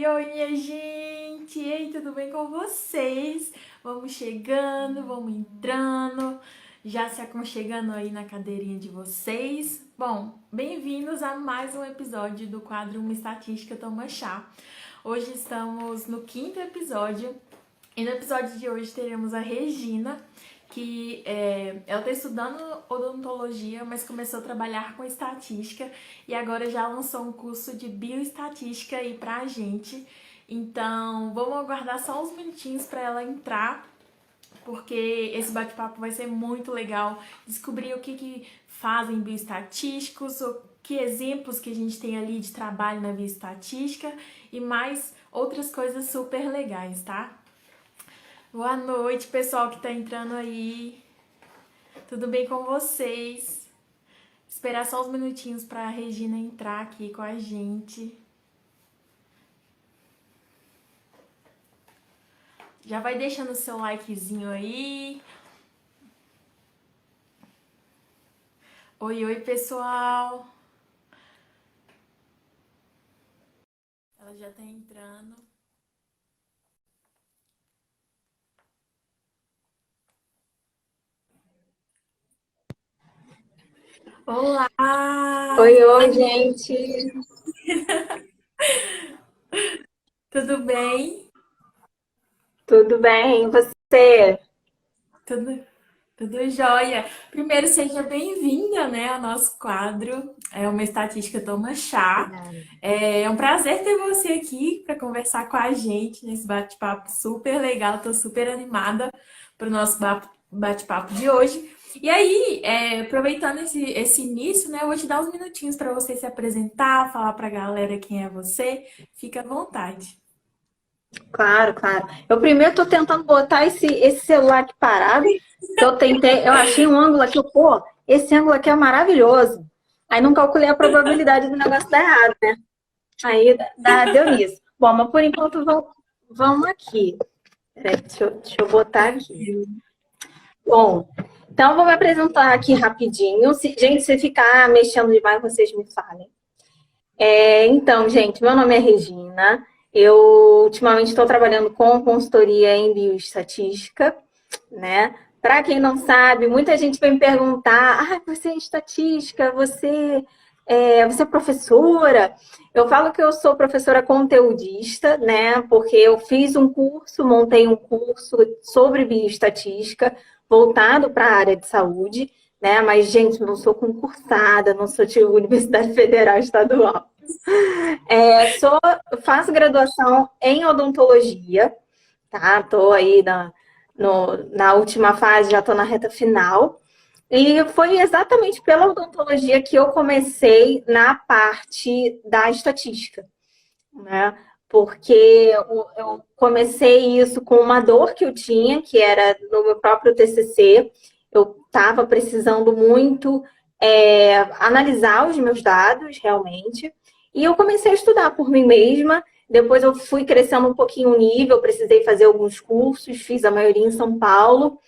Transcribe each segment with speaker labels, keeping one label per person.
Speaker 1: Oi, minha gente! Ei, tudo bem com vocês? Vamos chegando, vamos entrando, já se aconchegando aí na cadeirinha de vocês. Bom, bem-vindos a mais um episódio do quadro Uma Estatística Toma Chá. Hoje estamos no quinto episódio e no episódio de hoje teremos a Regina, que ela está estudando odontologia, mas começou a trabalhar com estatística e agora já lançou um curso de bioestatística aí pra gente. Então, vamos aguardar só uns minutinhos para ela entrar, porque esse bate-papo vai ser muito legal. Descobrir o que fazem bioestatísticos, que exemplos que a gente tem ali de trabalho na bioestatística e mais outras coisas super legais, tá? Boa noite, pessoal que tá entrando aí. Tudo bem com vocês? Esperar só uns minutinhos para a Regina entrar aqui com a gente. Já vai deixando o seu likezinho aí. Oi, oi, pessoal. Ela já tá entrando. Olá!
Speaker 2: Oi, oi, gente.
Speaker 1: Tudo bem?
Speaker 2: Tudo bem? E você?
Speaker 1: Tudo jóia. Primeiro, seja bem-vinda, né, ao nosso quadro. É uma estatística toma chá.
Speaker 2: Obrigada.
Speaker 1: É um prazer ter você aqui para conversar com a gente nesse bate-papo super legal. Estou super animada para o nosso bate-papo de hoje. E aí, aproveitando esse início, né, eu vou te dar uns minutinhos para você se apresentar, falar para a galera quem é você. Fica à vontade.
Speaker 2: Claro, claro. Eu primeiro tô tentando botar esse celular aqui parado, que eu achei um ângulo aqui, pô, esse ângulo aqui é maravilhoso. Aí não calculei a probabilidade do negócio dar errado, né? Aí deu nisso. Bom, mas por enquanto vamos aqui. Peraí, deixa eu botar aqui. Bom, então vou me apresentar aqui rapidinho. Gente, se ficar mexendo demais, vocês me falem. Então, gente, meu nome é Regina. Eu ultimamente estou trabalhando com consultoria em bioestatística, né? Para quem não sabe, muita gente vem me perguntar: você é estatística, você é professora? Eu falo que eu sou professora conteudista, né? Porque eu fiz um curso, montei um curso sobre bioestatística voltado para a área de saúde, né? Mas, gente, não sou concursada, não sou de Universidade Federal Estadual. Faço graduação em odontologia, tá? Estou aí na última fase, já estou na reta final. E foi exatamente pela odontologia que eu comecei na parte da estatística, né? Porque eu comecei isso com uma dor que eu tinha, que era no meu próprio TCC. Eu estava precisando muito analisar os meus dados, realmente. E eu comecei a estudar por mim mesma. Depois eu fui crescendo um pouquinho o nível, precisei fazer alguns cursos, fiz a maioria em São Paulo.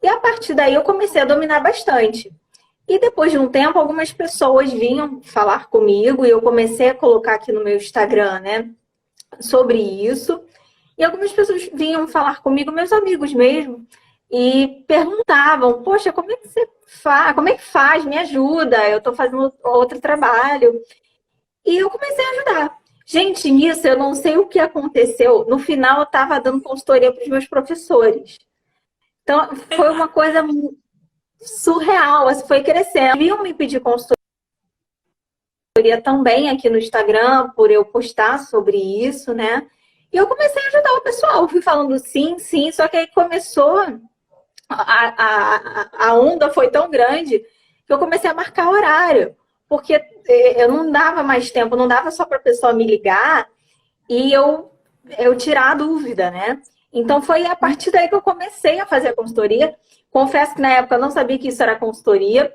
Speaker 2: E a partir daí eu comecei a dominar bastante. E depois de um tempo, algumas pessoas vinham falar comigo e eu comecei a colocar aqui no meu Instagram, né, sobre isso. E algumas pessoas vinham falar comigo, meus amigos mesmo, e perguntavam: poxa, como é que você faz? Como é que faz? Me ajuda, eu estou fazendo outro trabalho. E eu comecei a ajudar. Gente, nisso eu não sei o que aconteceu. No final, eu estava dando consultoria para os meus professores. Então, foi uma coisa surreal, assim, foi crescendo. Vinham me pedir consultoria também aqui no Instagram, por eu postar sobre isso, né? E eu comecei a ajudar o pessoal. Eu fui falando sim, sim, só que aí começou, a onda foi tão grande que eu comecei a marcar horário. Porque eu não dava mais tempo, não dava só para a pessoa me ligar e eu tirar a dúvida, né? Então foi a partir daí que eu comecei a fazer a consultoria. Confesso que na época eu não sabia que isso era consultoria.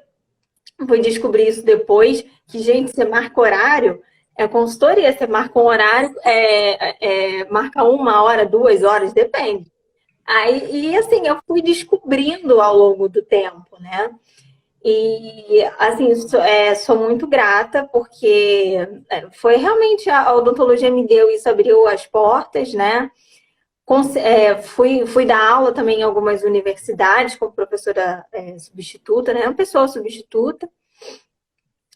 Speaker 2: Fui descobrir isso depois, que, gente, você marca horário, é consultoria, você marca um horário, marca 1 hora, 2 horas, depende. Aí, e assim, eu fui descobrindo ao longo do tempo, né? E, assim, sou muito grata, porque foi realmente a odontologia me deu isso, abriu as portas, né? Fui dar aula também em algumas universidades como professora substituta, né? Uma pessoa substituta.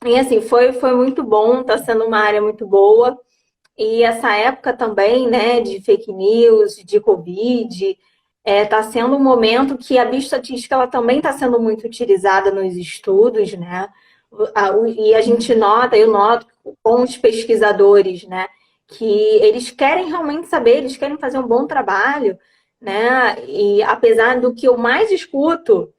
Speaker 2: E assim, foi muito bom, está sendo uma área muito boa. E essa época também, né, de fake news, de Covid, está sendo um momento que a bioestatística ela também está sendo muito utilizada nos estudos, né? E a gente nota, eu noto com os pesquisadores, né, que eles querem realmente saber, eles querem fazer um bom trabalho, né? E apesar do que eu mais escuto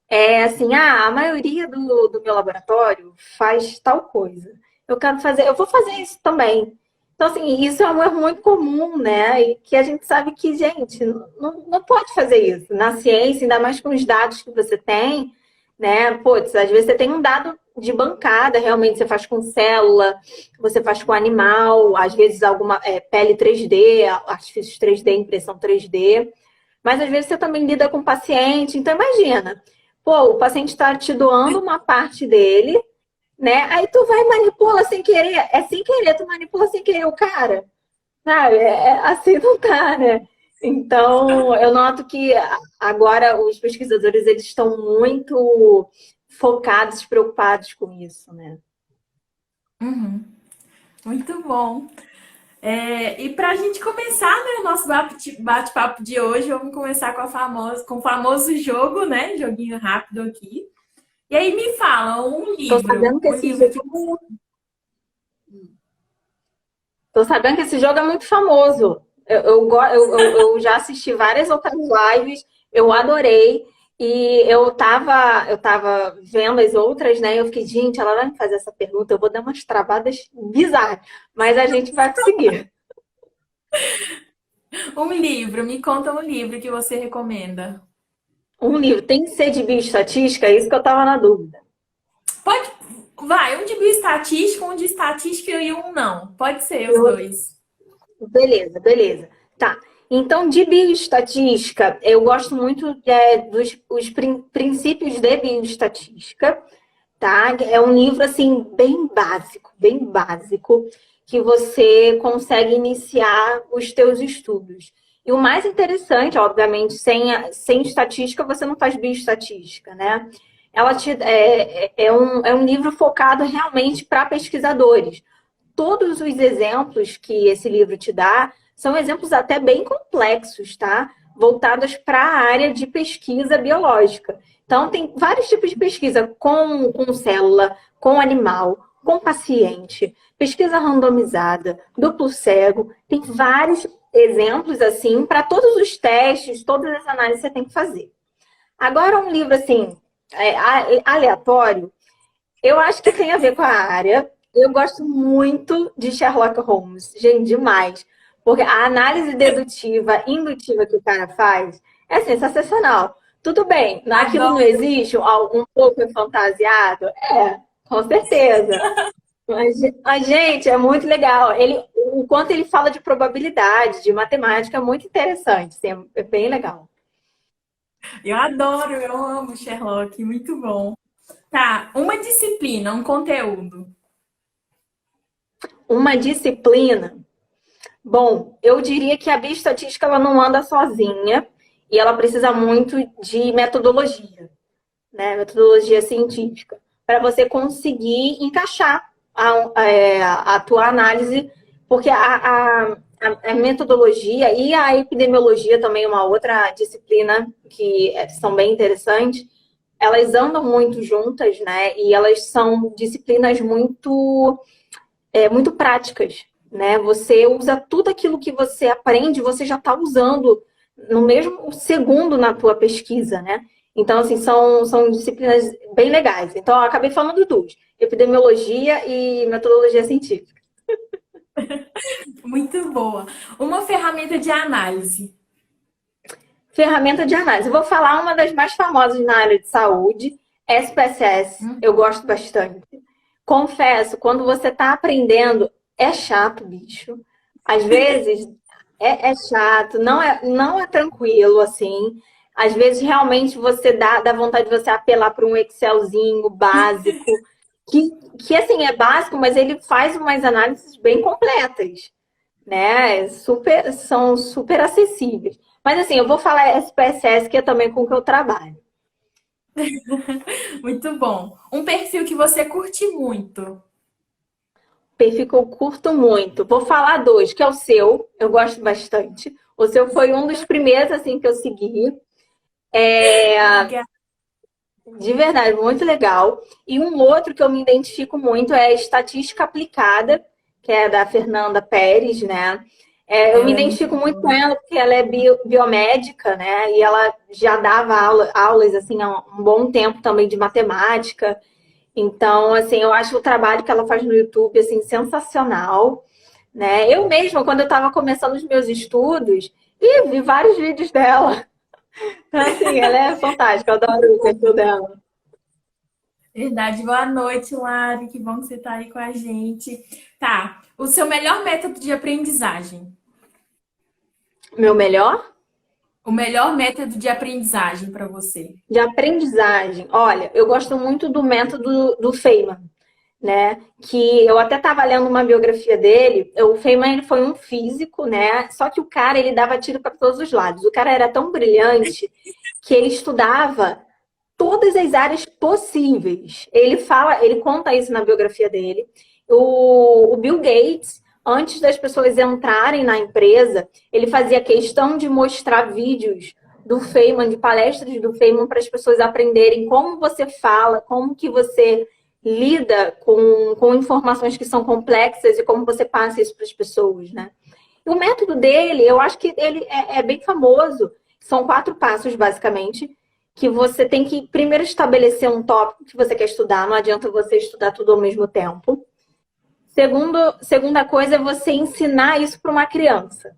Speaker 2: é assim, a maioria do meu laboratório faz tal coisa. Eu quero fazer, eu vou fazer isso também. Então, assim, isso é um erro muito comum, né? E que a gente sabe que, gente, não pode fazer isso. Na ciência, ainda mais com os dados que você tem, né? Putz, às vezes você tem um dado de bancada, realmente você faz com célula, você faz com animal, às vezes alguma pele 3D, artifícios 3D, impressão 3D. Mas às vezes você também lida com paciente. Então, imagina. Pô, o paciente está te doando uma parte dele, né? Aí tu vai e manipula sem querer. É sem querer, tu manipula sem querer o cara. Sabe? Assim não tá, né? Então, eu noto que agora os pesquisadores eles estão muito focados, preocupados com isso, né?
Speaker 1: Uhum. Muito bom. E para a gente começar, né, o nosso bate-papo de hoje, vamos começar com o famoso jogo, né? Joguinho rápido aqui. E aí me fala um
Speaker 2: Tô
Speaker 1: livro,
Speaker 2: sabendo que
Speaker 1: um
Speaker 2: esse
Speaker 1: livro que
Speaker 2: jogo, tô sabendo que esse jogo é muito famoso. Eu já assisti várias outras lives, eu adorei. E eu tava vendo as outras, né? Eu fiquei, gente, ela vai me fazer essa pergunta, eu vou dar umas travadas bizarras, mas a gente vai conseguir.
Speaker 1: me conta um livro que você recomenda.
Speaker 2: Um livro tem que ser de bioestatística, é isso que eu tava na dúvida.
Speaker 1: Pode, vai, um de bioestatística, um de estatística e um não. Pode ser os
Speaker 2: Eu-
Speaker 1: dois.
Speaker 2: Beleza, beleza. Tá. Então, de bioestatística, eu gosto muito dos princípios de bioestatística, tá? É um livro assim bem básico, que você consegue iniciar os teus estudos. E o mais interessante, obviamente, sem estatística, você não faz bioestatística, né? É um livro focado realmente para pesquisadores. Todos os exemplos que esse livro te dá são exemplos até bem complexos, tá? Voltados para a área de pesquisa biológica. Então, tem vários tipos de pesquisa com célula, com animal, com paciente, pesquisa randomizada, duplo cego. Tem vários exemplos, assim, para todos os testes, todas as análises que você tem que fazer. Agora, um livro, assim, aleatório, eu acho que tem a ver com a área. Eu gosto muito de Sherlock Holmes, gente, demais. Porque a análise dedutiva, indutiva que o cara faz é sensacional. Tudo bem, aquilo não
Speaker 1: Adoro.
Speaker 2: existe, um pouco é fantasiado? É, com certeza. Mas, gente, é muito legal. O quanto ele fala de probabilidade, de matemática, é muito interessante. Assim, é bem legal.
Speaker 1: Eu adoro, eu amo Sherlock, muito bom. Tá, uma disciplina, um conteúdo.
Speaker 2: Uma disciplina. Bom, eu diria que a bioestatística ela não anda sozinha e ela precisa muito de metodologia, né? Metodologia científica, para você conseguir encaixar a tua análise, porque a metodologia e a epidemiologia também, uma outra disciplina que são bem interessantes, elas andam muito juntas, né? E elas são disciplinas muito práticas, né? Você usa tudo aquilo que você aprende, você já está usando no mesmo segundo na tua pesquisa, né? Então, assim, são disciplinas bem legais. Então, eu acabei falando duas: epidemiologia e metodologia científica.
Speaker 1: Muito boa. Uma ferramenta de análise.
Speaker 2: Ferramenta de análise. Eu vou falar uma das mais famosas na área de saúde, SPSS. Eu gosto bastante. Confesso, quando você está aprendendo, é chato, bicho. Às vezes é chato, não é tranquilo, assim. Às vezes, realmente, você dá vontade de você apelar para um Excelzinho básico, que assim, é básico, mas ele faz umas análises bem completas, né? São super acessíveis. Mas assim, eu vou falar SPSS, que é também com o que eu trabalho.
Speaker 1: Muito bom. Um perfil que você curte muito.
Speaker 2: Perfil que eu curto muito. Vou falar dois, que é o seu, eu gosto bastante. O seu foi um dos primeiros, assim, que eu segui.
Speaker 1: Obrigada.
Speaker 2: De verdade, muito legal. E um outro que eu me identifico muito é a Estatística Aplicada, que é da Fernanda Pérez, né? Eu me
Speaker 1: Ela é muito
Speaker 2: identifico muito com
Speaker 1: boa.
Speaker 2: ela porque ela é biomédica, né? E ela já dava aulas, assim, há um bom tempo também de matemática. Então, assim, eu acho o trabalho que ela faz no YouTube, assim, sensacional, né? Eu mesma, quando eu estava começando os meus estudos, vi vários vídeos dela. Então, assim, ela é fantástica, eu adoro o perfil dela.
Speaker 1: Verdade. Boa noite, Lari. Que bom que você está aí com a gente. Tá. O seu melhor método de aprendizagem.
Speaker 2: Meu melhor?
Speaker 1: O melhor método de aprendizagem para você.
Speaker 2: De aprendizagem. Olha, eu gosto muito do método do Feynman, né? Que eu até estava lendo uma biografia dele. O Feynman, ele foi um físico, né? Só que o cara, ele dava tiro para todos os lados. O cara era tão brilhante que ele estudava todas as áreas possíveis. Ele conta isso na biografia dele. O Bill Gates, antes das pessoas entrarem na empresa, ele fazia questão de mostrar vídeos do Feynman, de palestras do Feynman, para as pessoas aprenderem como você fala, como que você lida com informações que são complexas e como você passa isso para as pessoas, né? E o método dele, eu acho que ele é bem famoso. São 4 passos, basicamente, que você tem que primeiro estabelecer um tópico que você quer estudar. Não adianta você estudar tudo ao mesmo tempo. Segunda coisa é você ensinar isso para uma criança.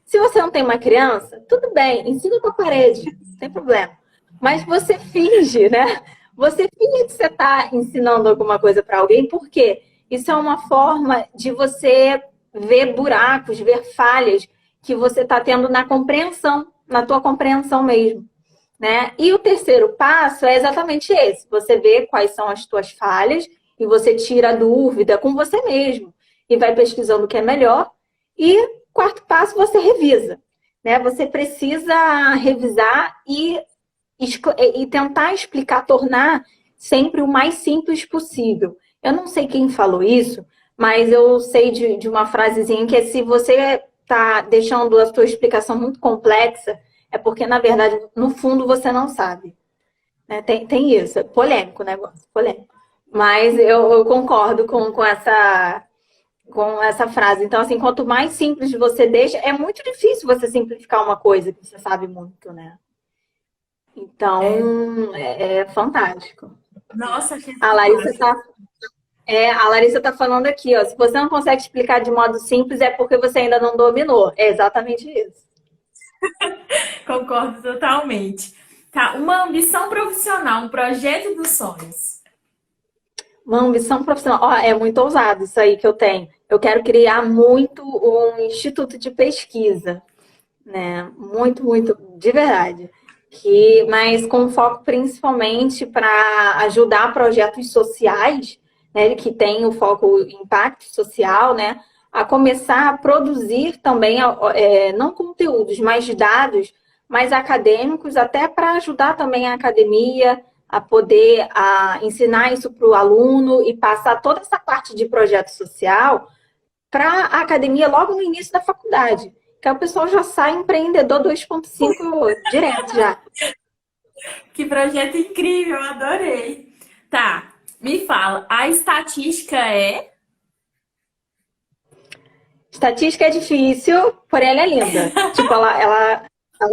Speaker 2: Se você não tem uma criança, tudo bem, ensina para a parede, não tem problema. Mas você finge, né? Você finge que você está ensinando alguma coisa para alguém, porque isso é uma forma de você ver buracos, ver falhas que você está tendo na compreensão, na tua compreensão mesmo, né? E o terceiro passo é exatamente esse: você vê quais são as tuas falhas e você tira a dúvida com você mesmo e vai pesquisando o que é melhor. E quarto passo, você revisa, né? Você precisa revisar e tentar explicar, tornar sempre o mais simples possível. Eu não sei quem falou isso, mas eu sei de uma frasezinha que é: se você está deixando a sua explicação muito complexa, é porque, na verdade, no fundo, você não sabe. Né? Tem isso. É polêmico o negócio, polêmico. Mas eu concordo com essa frase. Então, assim, quanto mais simples você deixa, é muito difícil você simplificar uma coisa que você sabe muito, né?
Speaker 1: É,
Speaker 2: Então, é fantástico.
Speaker 1: nossa, achei
Speaker 2: A Larissa
Speaker 1: fantástico.
Speaker 2: tá, a Larissa tá falando aqui, ó. Se você não consegue explicar de modo simples, é porque você ainda não dominou. É exatamente isso.
Speaker 1: Concordo totalmente. Tá, uma ambição profissional, um projeto dos sonhos.
Speaker 2: Uma ambição profissional. Ó, é muito ousado isso aí que eu tenho. Eu quero criar muito um instituto de pesquisa, né? Muito, muito, de verdade. Mas com foco principalmente para ajudar projetos sociais, né? Que tem o foco impacto social, né? A começar a produzir também, não conteúdos, mas dados mais acadêmicos, até para ajudar também a academia a poder ensinar isso para o aluno e passar toda essa parte de projeto social para a academia logo no início da faculdade. Que aí o pessoal já sai empreendedor 2.5 direto já.
Speaker 1: Que projeto incrível, adorei. Tá, me fala, a estatística é.
Speaker 2: Estatística é difícil, porém ela é linda. Tipo, ela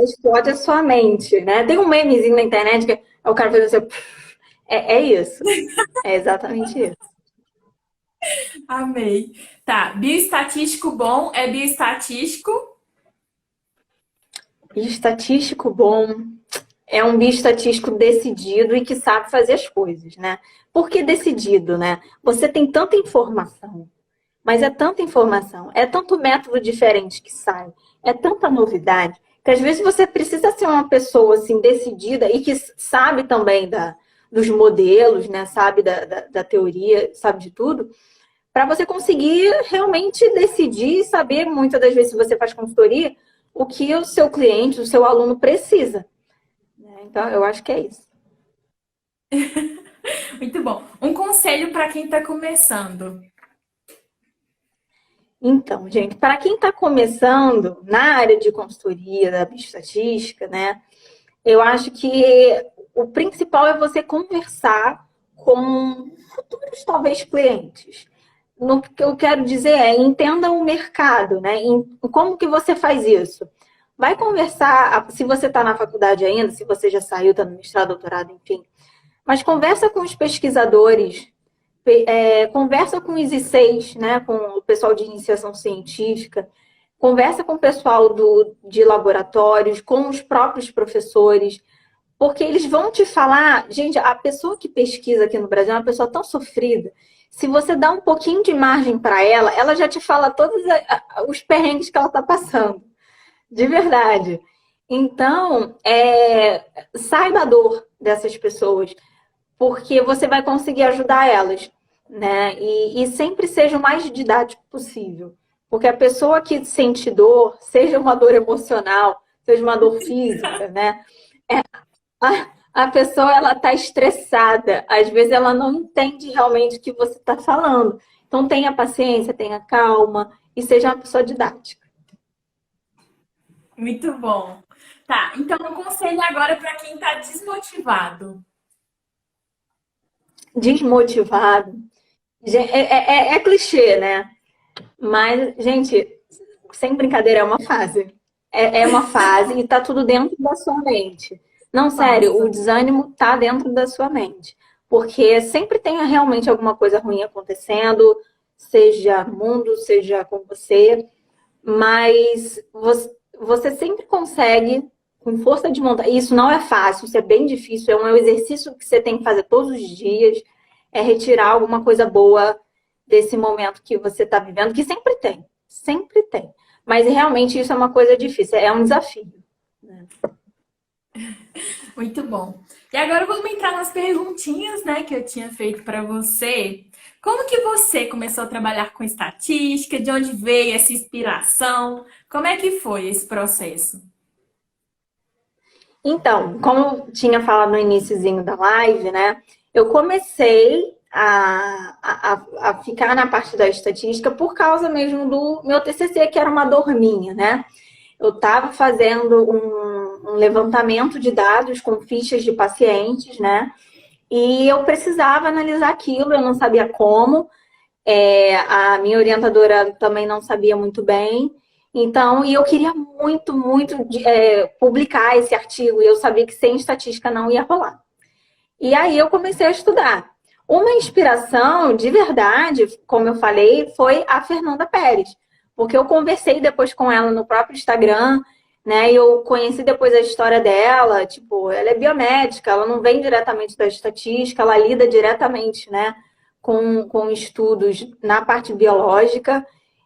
Speaker 2: explode a sua mente, né? Tem um memezinho na internet que é o cara fazendo assim, é isso. É exatamente isso.
Speaker 1: Amei. Tá, bioestatístico bom é bioestatístico.
Speaker 2: Estatístico bom é um bioestatístico decidido e que sabe fazer as coisas, né? Por que decidido, né? Você tem tanta informação, mas é tanta informação, é tanto método diferente que sai, é tanta novidade, que Porque às vezes você precisa ser uma pessoa assim decidida e que sabe também dos modelos, né? Sabe da teoria, sabe de tudo, para você conseguir realmente decidir e saber, muitas das vezes, se você faz consultoria, o que o seu cliente, o seu aluno precisa. Né? Então, eu acho que é isso.
Speaker 1: Muito bom. Um conselho para quem está começando.
Speaker 2: Então, gente, para quem está começando na área de consultoria, da bioestatística, né? Eu acho que o principal é você conversar com futuros, talvez, clientes. No que eu quero dizer é, entenda o mercado, né? Como que você faz isso? Vai conversar, se você está na faculdade ainda, se você já saiu, está no mestrado, doutorado, enfim. Mas conversa com os pesquisadores, conversa com os ICs, né? Com o pessoal de iniciação científica, conversa com o pessoal de laboratórios, com os próprios professores, porque eles vão te falar, gente, a pessoa que pesquisa aqui no Brasil é uma pessoa tão sofrida. Se você dá um pouquinho de margem para ela, ela já te fala todos os perrengues que ela está passando. De verdade. Então, sai da dor dessas pessoas, porque você vai conseguir ajudar elas, né? E sempre seja o mais didático possível. Porque a pessoa que sente dor, seja uma dor emocional, seja uma dor física, né? A pessoa ela está estressada, às vezes ela não entende realmente o que você está falando. Então tenha paciência, tenha calma e seja uma pessoa didática.
Speaker 1: Muito bom. Tá, então um conselho agora para quem está desmotivado.
Speaker 2: Desmotivado. É clichê, né? Mas, gente, sem brincadeira, é uma fase. É uma fase e tá tudo dentro da sua mente. Não, sério, o
Speaker 1: Passa.
Speaker 2: desânimo tá dentro da sua mente. Porque sempre tem realmente alguma coisa ruim acontecendo, seja no mundo, seja com você, mas você sempre consegue, com força de vontade. Isso não é fácil, isso é bem difícil, é um exercício que você tem que fazer todos os dias, é retirar alguma coisa boa desse momento que você está vivendo, que sempre tem, sempre tem. Mas realmente isso é uma coisa difícil, é um desafio. Né?
Speaker 1: Muito bom. E agora vamos entrar nas perguntinhas, né, que eu tinha feito para você. Como que você começou a trabalhar com estatística? De onde veio essa inspiração? Como é que foi esse processo?
Speaker 2: Então, como eu tinha falado no iniciozinho da live, né? Eu comecei a ficar na parte da estatística por causa mesmo do meu TCC, que era uma dorminha, né? Eu estava fazendo um levantamento de dados com fichas de pacientes, né? E eu precisava analisar aquilo, eu não sabia como. A minha orientadora também não sabia muito bem. Então, e eu queria muito, muito publicar esse artigo, e eu sabia que sem estatística não ia rolar. E aí eu comecei a estudar. Uma inspiração, de verdade, como eu falei, foi a Fernanda Pérez, porque eu conversei depois com ela no próprio Instagram, né? E eu conheci depois a história dela, tipo, ela é biomédica, ela não vem diretamente da estatística, ela lida diretamente, né, com estudos na parte biológica.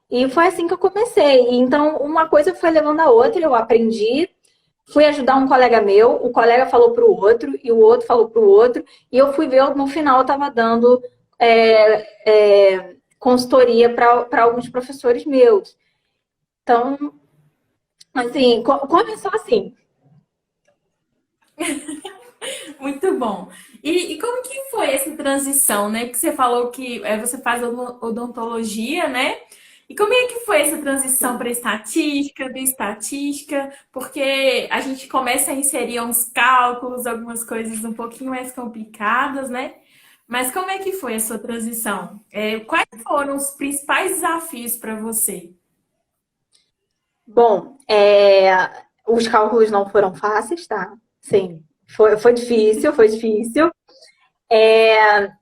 Speaker 2: E foi assim que eu comecei. Então, uma coisa foi levando a outra, eu aprendi, fui ajudar um colega meu, o colega falou para o outro, e o outro falou para o outro, e eu fui ver, no final eu estava dando consultoria para alguns professores meus. Então, assim, começou assim.
Speaker 1: Muito bom. E como que foi essa transição, né? Porque você falou que você faz odontologia, né? E como é que foi essa transição para estatística, bioestatística? Porque a gente começa a inserir uns cálculos, algumas coisas um pouquinho mais complicadas, né? Mas como é que foi a sua transição? Quais foram os principais desafios para você?
Speaker 2: Bom, os cálculos não foram fáceis, tá? Sim, foi difícil, foi difícil.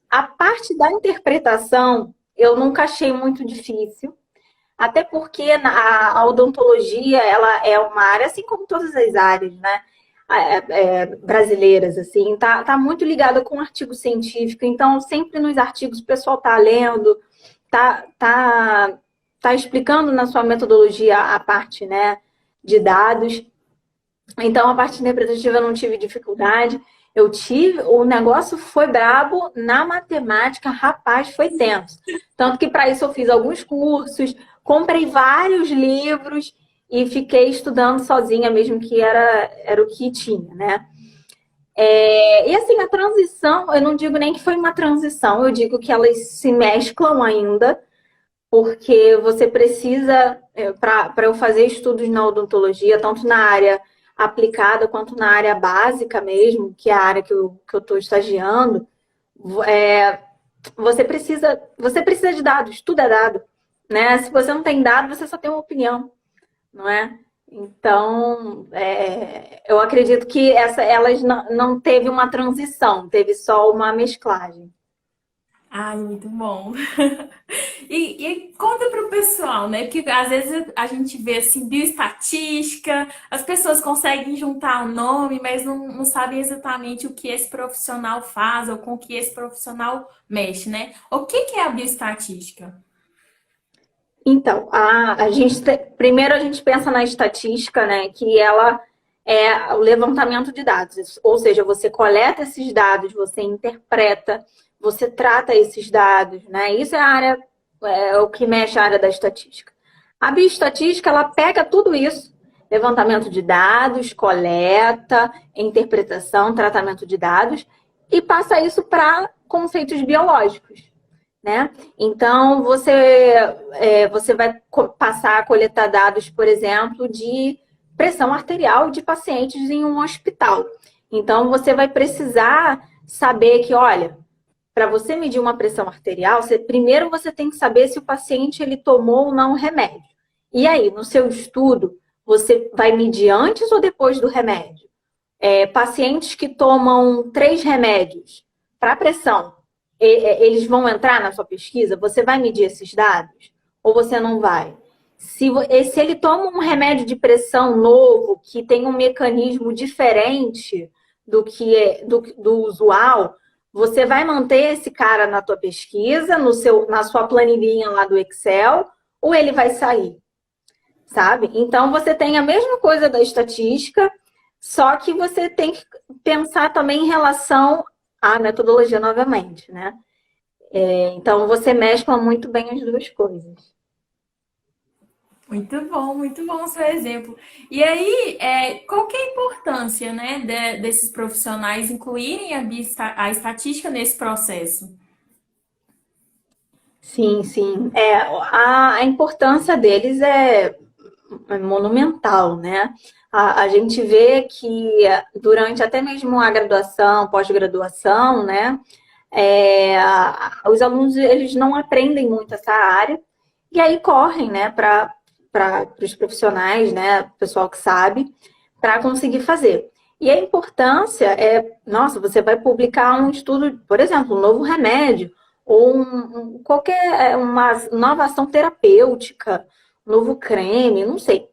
Speaker 2: A parte da interpretação eu nunca achei muito difícil, até porque a odontologia ela é uma área, assim como todas as áreas, né? Brasileiras, assim, tá muito ligada com artigo científico, então sempre nos artigos o pessoal tá lendo, tá, tá, tá explicando na sua metodologia a parte, né, de dados. Então, a parte interpretativa eu não tive dificuldade. O negócio foi brabo na matemática, rapaz, foi tenso. Tanto que para isso eu fiz alguns cursos, comprei vários livros e fiquei estudando sozinha mesmo, que era o que tinha, né? E assim, a transição, eu não digo nem que foi uma transição, eu digo que elas se mesclam ainda, porque você precisa, para eu fazer estudos na odontologia, tanto na área aplicada quanto na área básica mesmo, que é a área que eu estou estagiando, é, você precisa de dados, tudo é dado, né? Se você não tem dado, você só tem uma opinião, não é? Então, eu acredito que elas não teve uma transição, teve só uma mesclagem.
Speaker 1: Ai, muito bom. E conta para o pessoal, né? Porque às vezes a gente vê assim, bioestatística, as pessoas conseguem juntar o nome, mas não sabem exatamente o que esse profissional faz ou com o que esse profissional mexe, né? O que é a bioestatística?
Speaker 2: Então, primeiro a gente pensa na estatística, né, que ela é o levantamento de dados, ou seja, você coleta esses dados, você interpreta, você trata esses dados, né? Isso é a área, o que mexe a área da estatística. A bioestatística, ela pega tudo isso, levantamento de dados, coleta, interpretação, tratamento de dados, e passa isso para conceitos biológicos, né? Então, você vai passar a coletar dados, por exemplo, de pressão arterial de pacientes em um hospital. Então, você vai precisar saber que, olha, para você medir uma pressão arterial, primeiro você tem que saber se o paciente ele tomou ou não o remédio. E aí, no seu estudo, você vai medir antes ou depois do remédio? Pacientes que tomam 3 remédios para pressão, eles vão entrar na sua pesquisa? Você vai medir esses dados? Ou você não vai? Se ele toma um remédio de pressão novo, que tem um mecanismo diferente do usual, você vai manter esse cara na tua pesquisa, na sua planilhinha lá do Excel, ou ele vai sair? Sabe? Então, você tem a mesma coisa da estatística, só que você tem que pensar também em relação à metodologia novamente, né? Então, você mescla muito bem as duas coisas.
Speaker 1: Muito bom o seu exemplo. E aí, qual que é a importância, né, desses profissionais incluírem a estatística nesse processo?
Speaker 2: Sim, sim. A importância deles é monumental, né? A gente vê que durante até mesmo a graduação, pós-graduação, né? Os alunos eles não aprendem muito essa área e aí correm, né, para os profissionais, né, pessoal que sabe, para conseguir fazer. E a importância nossa, você vai publicar um estudo, por exemplo, um novo remédio ou uma nova ação terapêutica, um novo creme, não sei,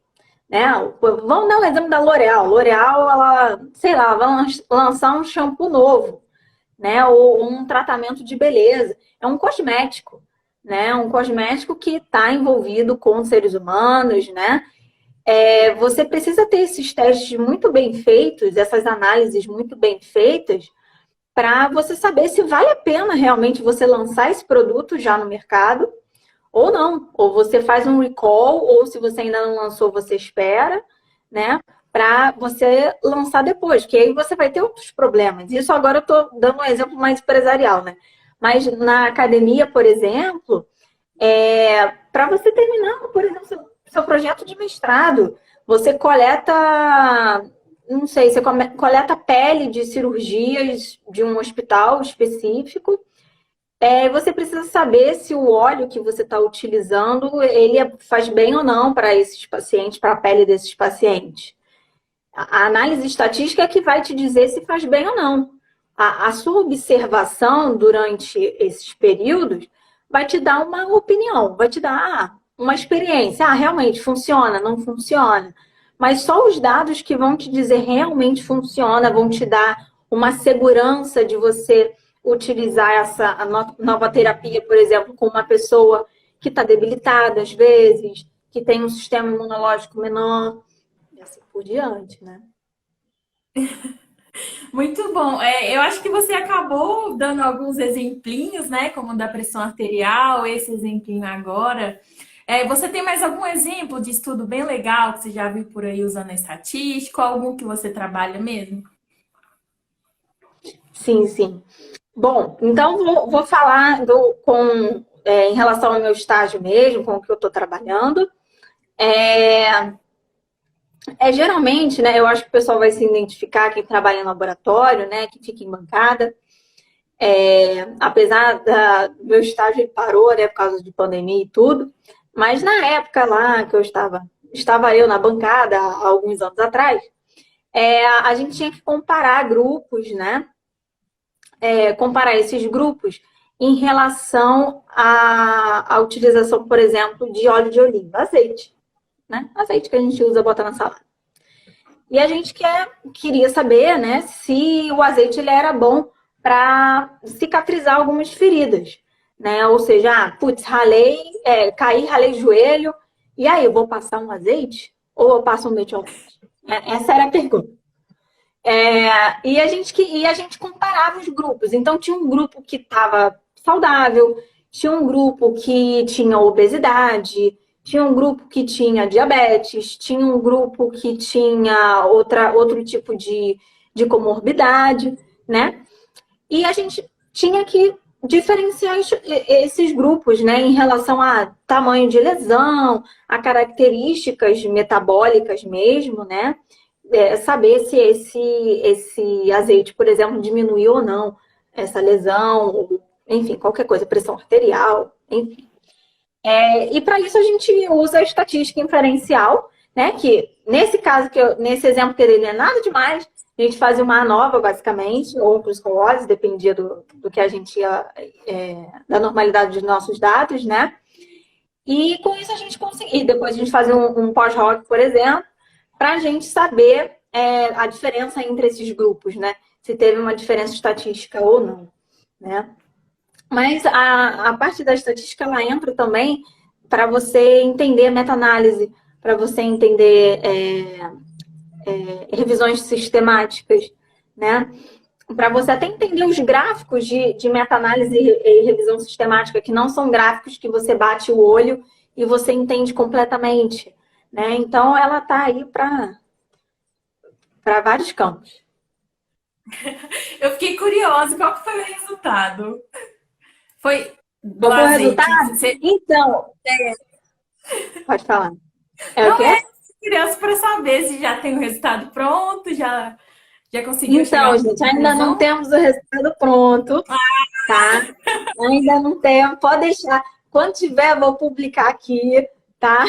Speaker 2: né? Vamos dar um exemplo da L'Oréal. L'Oréal, ela, sei lá, vai lançar um shampoo novo, né? Ou um tratamento de beleza. É um cosmético, né? Um cosmético que está envolvido com seres humanos, né? Você precisa ter esses testes muito bem feitos, essas análises muito bem feitas, para você saber se vale a pena realmente você lançar esse produto já no mercado ou não. Ou você faz um recall, ou se você ainda não lançou, você espera, né? Para você lançar depois, que aí você vai ter outros problemas. Isso agora eu estou dando um exemplo mais empresarial, né? Mas na academia, por exemplo, para você terminar, por exemplo, seu projeto de mestrado, você coleta, não sei, você coleta pele de cirurgias de um hospital específico. Você precisa saber se o óleo que você está utilizando, ele faz bem ou não para esses pacientes, para a pele desses pacientes. A análise estatística é que vai te dizer se faz bem ou não. A sua observação durante esses períodos vai te dar uma opinião, vai te dar uma experiência. Realmente funciona, não funciona. Mas só os dados que vão te dizer realmente funciona, vão te dar uma segurança de você utilizar essa nova terapia, por exemplo, com uma pessoa que está debilitada às vezes, que tem um sistema imunológico menor, e assim por diante, né?
Speaker 1: Muito bom. Eu acho que você acabou dando alguns exemplinhos, né? Como da pressão arterial, esse exemplinho agora. Você tem mais algum exemplo de estudo bem legal que você já viu por aí usando a estatística, ou algum que você trabalha mesmo?
Speaker 2: Sim, sim. Bom, então vou falar em relação ao meu estágio mesmo, com o que eu estou trabalhando. É, geralmente, né, eu acho que o pessoal vai se identificar quem trabalha em laboratório, né, que fica em bancada. Apesar do meu estágio ele parou, né, por causa de pandemia e tudo, mas na época lá que estava eu na bancada há alguns anos atrás, a gente tinha que comparar grupos, né, comparar esses grupos em relação à utilização, por exemplo, de óleo de oliva, azeite, né, azeite que a gente usa botar na salada. E a gente queria saber, né, se o azeite ele era bom para cicatrizar algumas feridas, né? Ou seja, putz, caí, ralei o joelho, e aí, eu vou passar um azeite ou eu passo um metiolate? Essa era a pergunta. E a gente comparava os grupos. Então, tinha um grupo que estava saudável, tinha um grupo que tinha obesidade, tinha um grupo que tinha diabetes, tinha um grupo que tinha outro tipo de comorbidade, né? E a gente tinha que diferenciar esses grupos, né, em relação a tamanho de lesão, a características metabólicas mesmo, né? Saber se esse azeite, por exemplo, diminuiu ou não essa lesão, ou, enfim, qualquer coisa, pressão arterial, enfim. E para isso a gente usa a estatística inferencial, né? Que nesse caso, nesse exemplo que ele não é nada demais, a gente fazia uma ANOVA, basicamente, ou para os COOS, dependia do que a gente ia, da normalidade dos nossos dados, né? E com isso a gente conseguia. Depois a gente fazia um pós-hoc, por exemplo, para a gente saber a diferença entre esses grupos, né? Se teve uma diferença estatística ou não, né? Mas a parte da estatística, ela entra também para você entender meta-análise, para você entender revisões sistemáticas, né? Para você até entender os gráficos de meta-análise e revisão sistemática, que não são gráficos que você bate o olho e você entende completamente, né? Então, ela está aí para vários campos.
Speaker 1: Eu fiquei curiosa, qual que foi o resultado? Foi do
Speaker 2: Qual foi o
Speaker 1: azeite?
Speaker 2: resultado? Então, pode falar. É o
Speaker 1: Não é
Speaker 2: quê?
Speaker 1: curioso para saber se já tem o resultado pronto, já conseguiu chegar a
Speaker 2: Então,
Speaker 1: uma
Speaker 2: gente, ainda não
Speaker 1: conclusão?
Speaker 2: temos o resultado pronto, tá? Ainda não temos. Pode deixar. Quando tiver, eu vou publicar aqui, tá?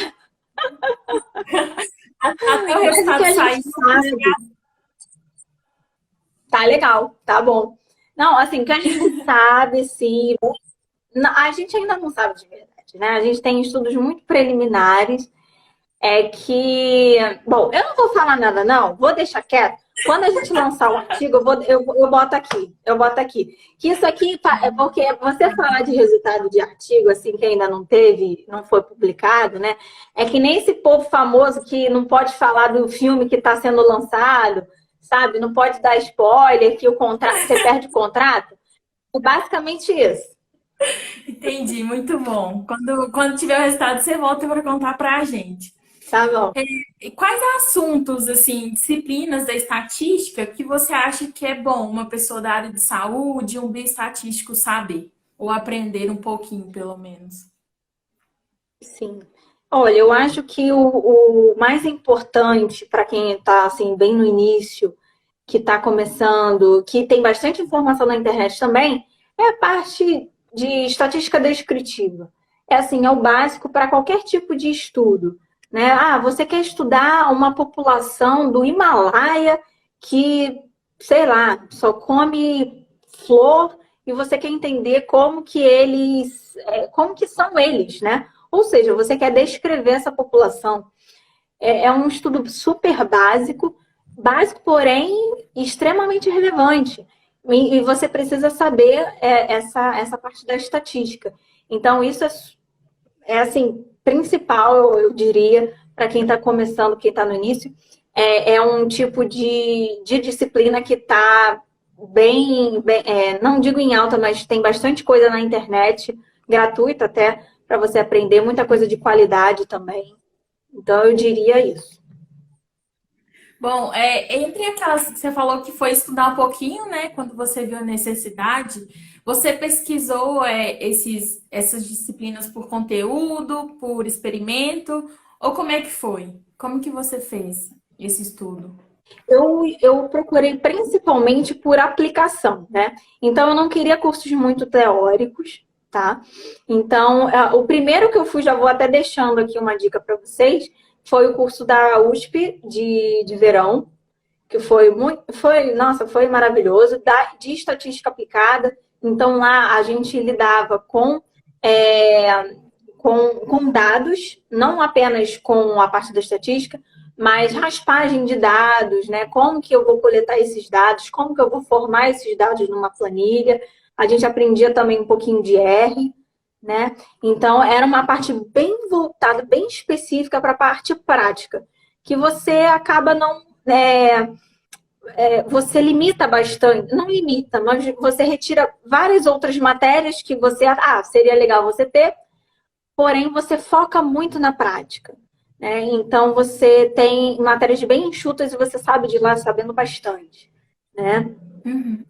Speaker 1: Até o
Speaker 2: Mas o que
Speaker 1: resultado
Speaker 2: a gente
Speaker 1: sair, não vai
Speaker 2: sabe, tá legal, tá bom. Não, assim, o que a gente sabe, sim. A gente ainda não sabe de verdade, né? A gente tem estudos muito preliminares. Bom, eu não vou falar nada, não, vou deixar quieto. Quando a gente lançar o artigo, eu boto aqui, Que isso aqui é porque você falar de resultado de artigo, assim, que ainda não teve, não foi publicado, né? É que nem esse povo famoso que não pode falar do filme que está sendo lançado, sabe? Não pode dar spoiler, que você perde o contrato. É basicamente isso.
Speaker 1: entendi, muito bom. Quando tiver o resultado, você volta para contar para a gente.
Speaker 2: Tá bom.
Speaker 1: E quais assuntos, assim, disciplinas da estatística que você acha que é bom uma pessoa da área de saúde, um bioestatístico saber? Ou aprender um pouquinho, pelo menos?
Speaker 2: Sim. Olha, eu acho que o mais importante para quem está assim, bem no início, que está começando, que tem bastante informação na internet também, é a parte de estatística descritiva. É assim, é o básico para qualquer tipo de estudo. Né? Você quer estudar uma população do Himalaia que, sei lá, só come flor e você quer entender como que são eles, né? Ou seja, você quer descrever essa população. É um estudo super básico, básico, porém extremamente relevante. E você precisa saber essa parte da estatística. Então, isso é assim, principal, eu diria, para quem está começando, quem está no início. é um tipo de disciplina que está não digo em alta, mas tem bastante coisa na internet, gratuita até, para você aprender, muita coisa de qualidade também. Então, eu diria isso.
Speaker 1: Bom, entre aquelas que você falou que foi estudar um pouquinho, né, quando você viu a necessidade, você pesquisou essas disciplinas por conteúdo, por experimento, ou como é que foi? Como que você fez esse estudo?
Speaker 2: Eu procurei principalmente por aplicação, né? Então, eu não queria cursos muito teóricos, tá? Então, o primeiro que eu fui, já vou até deixando aqui uma dica para vocês, foi o curso da USP de verão, que nossa, foi maravilhoso, de estatística aplicada. Então, lá a gente lidava é, com dados, não apenas com a parte da estatística, mas raspagem de dados, né? Como que eu vou coletar esses dados, como que eu vou formar esses dados numa planilha. A gente aprendia também um pouquinho de R, né? Então, era uma parte bem voltada, bem específica para a parte prática, que você acaba não. Você limita bastante, não limita, mas você retira várias outras matérias que seria legal você ter, porém você foca muito na prática. Né? Então, você tem matérias bem enxutas e você sabe de lá sabendo bastante. Né?
Speaker 1: Uhum.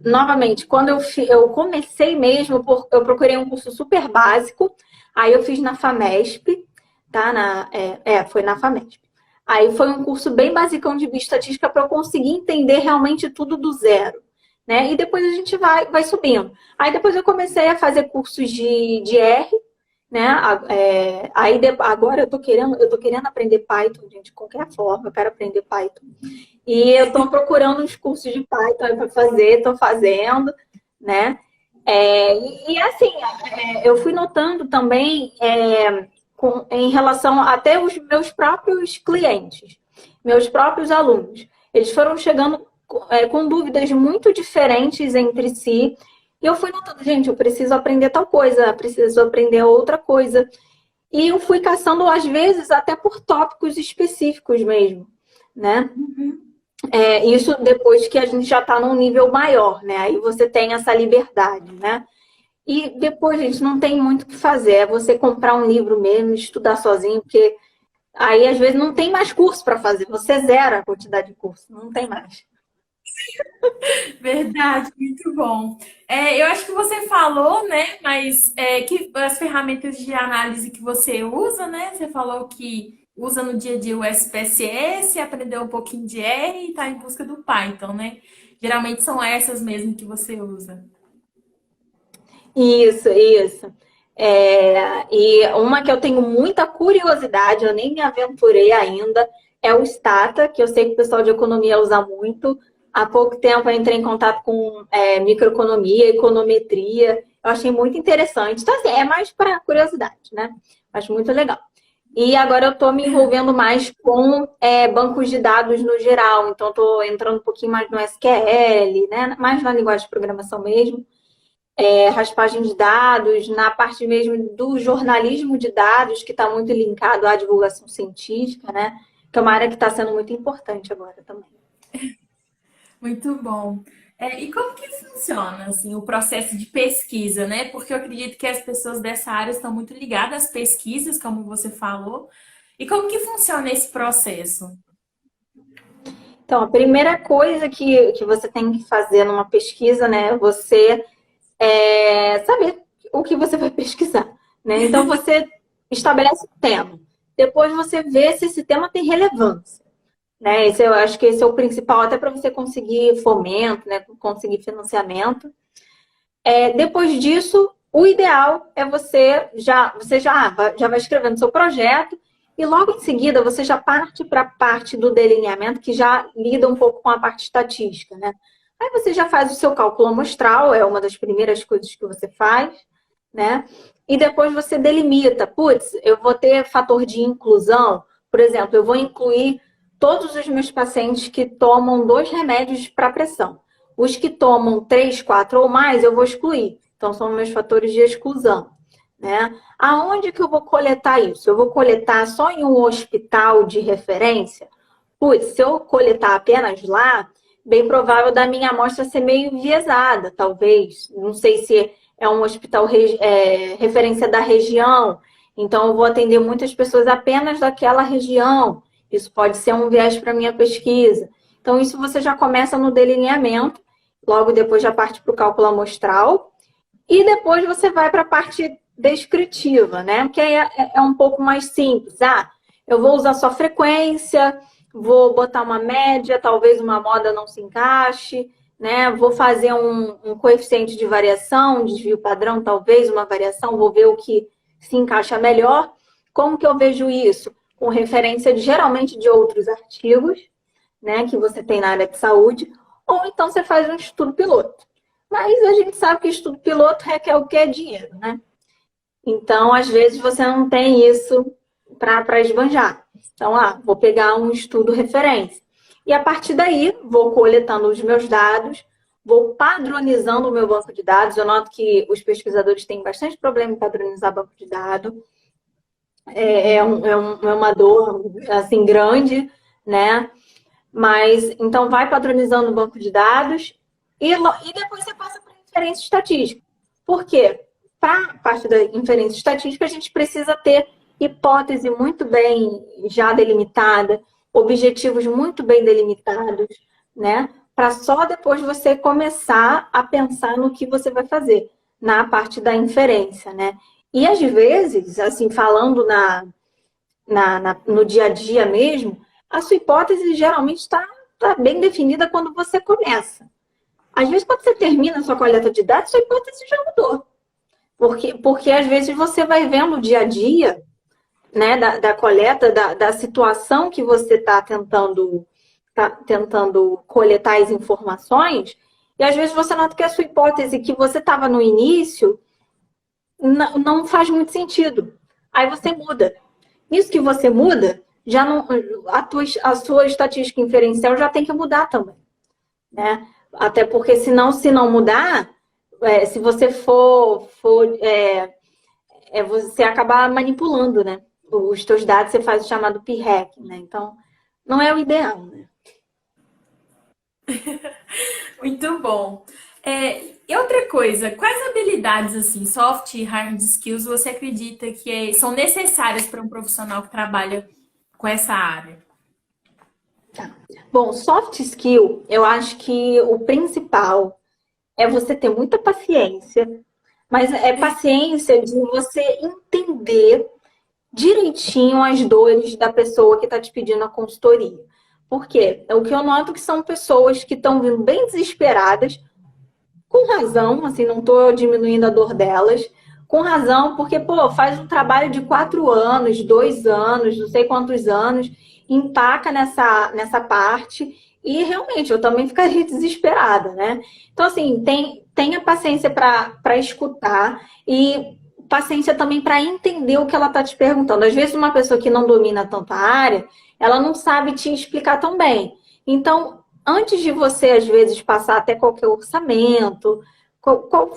Speaker 2: Novamente, quando eu comecei mesmo, eu procurei um curso super básico, aí eu fiz na FAMESP, tá? Foi na FAMESP. Aí foi um curso bem basicão de bioestatística para eu conseguir entender realmente tudo do zero. Né? E depois a gente vai subindo. Aí depois eu comecei a fazer cursos de R, né? Agora eu tô querendo aprender Python, gente, de qualquer forma, eu quero aprender Python. E eu estou procurando uns cursos de Python para fazer, estou fazendo, né? Assim, eu fui notando também em relação até os meus próprios clientes, meus próprios alunos. Eles foram chegando com dúvidas muito diferentes entre si. E eu fui notando, gente, eu preciso aprender tal coisa, preciso aprender outra coisa. E eu fui caçando, às vezes, até por tópicos específicos mesmo, né? Isso depois que a gente já está num nível maior, né? Aí você tem essa liberdade, né? E depois, gente, não tem muito o que fazer. É você comprar um livro mesmo, estudar sozinho, porque aí às vezes não tem mais curso para fazer. Você zera a quantidade de curso, não tem mais.
Speaker 1: Verdade, muito bom. Eu acho que você falou, né? Mas que as ferramentas de análise que você usa, né? Você falou que usa no dia a dia o SPSS, aprendeu um pouquinho de R e está em busca do Python, né? Geralmente são essas mesmo que você usa.
Speaker 2: Isso, isso. E uma que eu tenho muita curiosidade, eu nem me aventurei ainda, é o Stata, que eu sei que o pessoal de economia usa muito. Há pouco tempo eu entrei em contato com microeconomia, econometria. Eu achei muito interessante. Então, assim, é mais para curiosidade, né? Acho muito legal. E agora eu estou me envolvendo mais com bancos de dados no geral. Então, estou entrando um pouquinho mais no SQL, né? Mais na linguagem de programação mesmo. Raspagem de dados, na parte mesmo do jornalismo de dados, que está muito linkado à divulgação científica, né? Que é uma área que está sendo muito importante agora também.
Speaker 1: Muito bom. E como que funciona assim, o processo de pesquisa, né? Porque eu acredito que as pessoas dessa área estão muito ligadas às pesquisas, como você falou. E como que funciona esse processo?
Speaker 2: Então, a primeira coisa que você tem que fazer numa pesquisa, né? É você saber o que você vai pesquisar, né? Então, você estabelece o tema. Depois você vê se esse tema tem relevância. Né? Eu acho que esse é o principal, até para você conseguir fomento, né? Conseguir financiamento. Depois disso, o ideal é você já vai escrevendo seu projeto e logo em seguida você já parte para a parte do delineamento, que já lida um pouco com a parte estatística, né? Aí você já faz o seu cálculo amostral, é uma das primeiras coisas que você faz, né? E depois você delimita, putz, eu vou ter fator de inclusão, por exemplo, eu vou incluir todos os meus pacientes que tomam 2 remédios para pressão. Os que tomam 3, 4 ou mais, eu vou excluir. Então, são meus fatores de exclusão. né? Aonde que eu vou coletar isso? Eu vou coletar só em um hospital de referência? Putz, se eu coletar apenas lá, bem provável da minha amostra ser meio enviesada, talvez. Não sei se é um hospital referência da região, então eu vou atender muitas pessoas apenas daquela região. Isso pode ser um viés para a minha pesquisa. Então, isso você já começa no delineamento, logo depois já parte para o cálculo amostral, e depois você vai para a parte descritiva, né? Que é um pouco mais simples. Eu vou usar só frequência, vou botar uma média, talvez uma moda não se encaixe, né? Vou fazer um coeficiente de variação, um desvio padrão, talvez uma variação, vou ver o que se encaixa melhor. Como que eu vejo isso? Com referência geralmente de outros artigos, né, que você tem na área de saúde, ou então você faz um estudo piloto. Mas a gente sabe que estudo piloto requer o quê? Dinheiro, né? Então, às vezes, você não tem isso para esbanjar. Então, vou pegar um estudo referência. E a partir daí, vou coletando os meus dados, vou padronizando o meu banco de dados. Eu noto que os pesquisadores têm bastante problema em padronizar banco de dados. É uma dor, assim, grande, né? Mas, então, vai padronizando o banco de dados e depois você passa para a inferência estatística. Por quê? Para a parte da inferência estatística, a gente precisa ter hipótese muito bem já delimitada, objetivos muito bem delimitados, né? Para só depois você começar a pensar no que você vai fazer na parte da inferência, né? E às vezes, assim, falando no dia a dia mesmo, a sua hipótese geralmente está bem definida quando você começa. Às vezes, quando você termina a sua coleta de dados, sua hipótese já mudou. Porque às vezes você vai vendo o dia a dia, né, da coleta, da situação que você está tentando coletar as informações, e às vezes você nota que a sua hipótese que você estava no início não faz muito sentido. Aí você muda. Nisso que você muda, já não, a sua estatística inferencial já tem que mudar também, né? Até porque se não mudar, se você você acabar manipulando, né? Os seus dados, você faz o chamado p-hack, né? Então, não é o ideal, né?
Speaker 1: Muito bom. E outra coisa, quais habilidades, assim, soft e hard skills, você acredita que são necessárias para um profissional que trabalha com essa área?
Speaker 2: Tá. Bom, soft skill, eu acho que o principal é você ter muita paciência, mas é paciência de você entender direitinho as dores da pessoa que está te pedindo a consultoria. Por quê? O que eu noto que são pessoas que estão vindo bem desesperadas, com razão, assim, não estou diminuindo a dor delas, com razão, porque, faz um trabalho de 4 anos, 2 anos, não sei quantos anos, empaca nessa parte, e realmente eu também ficaria desesperada, né? Então, assim, tenha paciência para escutar e paciência também para entender o que ela está te perguntando. Às vezes, uma pessoa que não domina tanto a área, ela não sabe te explicar tão bem. Então, antes de você, às vezes, passar até qualquer orçamento,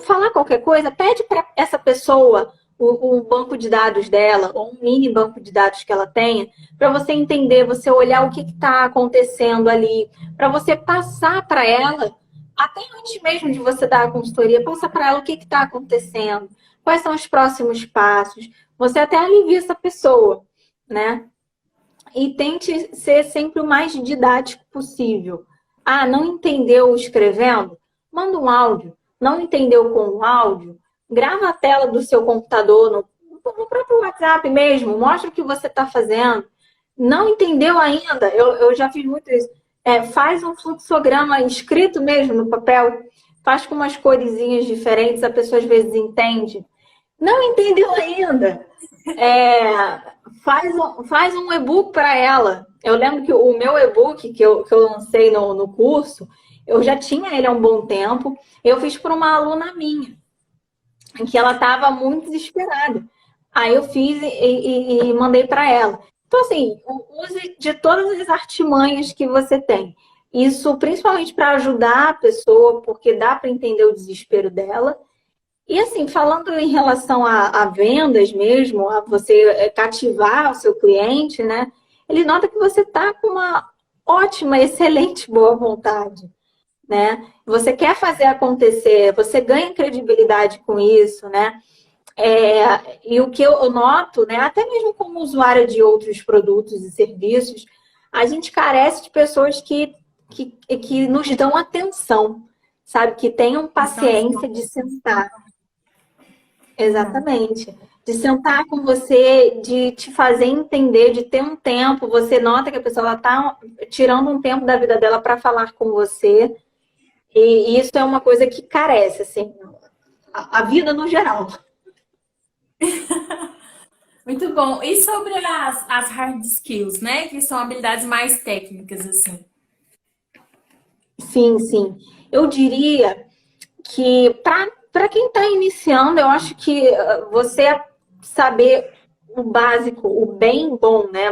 Speaker 2: falar qualquer coisa, pede para essa pessoa o banco de dados dela, ou um mini banco de dados que ela tenha, para você entender, você olhar o que está acontecendo ali, para você passar para ela, até antes mesmo de você dar a consultoria, passa para ela o que está acontecendo, quais são os próximos passos, você até alivia essa pessoa, né? E tente ser sempre o mais didático possível. Não entendeu escrevendo? Manda um áudio. Não entendeu com o áudio? Grava a tela do seu computador no próprio WhatsApp mesmo. Mostra o que você está fazendo. Não entendeu ainda? Eu já fiz muito isso. Faz um fluxograma escrito mesmo no papel. Faz com umas coresinhas diferentes. A pessoa às vezes entende. Não entendeu ainda? Faz um e-book para ela. Eu lembro que o meu e-book que eu lancei no curso, eu já tinha ele há um bom tempo. Eu fiz para uma aluna minha, em que ela estava muito desesperada. Aí eu fiz e mandei para ela. Então, assim, use de todas as artimanhas que você tem. Isso principalmente para ajudar a pessoa, porque dá para entender o desespero dela. E assim, falando em relação a vendas mesmo, a você cativar o seu cliente, né? Ele nota que você está com uma ótima, excelente boa vontade, né? Você quer fazer acontecer, você ganha credibilidade com isso, né? E o que eu noto, né, até mesmo como usuária de outros produtos e serviços, a gente carece de pessoas que nos dão atenção, sabe? Que tenham
Speaker 1: Estão
Speaker 2: paciência de
Speaker 1: dispostos.
Speaker 2: sentar.
Speaker 1: Verdade.
Speaker 2: Exatamente. De sentar com você, de te fazer entender, de ter um tempo. Você nota que a pessoa está tirando um tempo da vida dela para falar com você. E isso é uma coisa que carece, assim, a vida no geral.
Speaker 1: Muito bom. E sobre as hard skills, né? Que são habilidades mais técnicas, assim.
Speaker 2: Sim, sim. Eu diria que para quem está iniciando, eu acho que você saber o básico, o bem bom, né?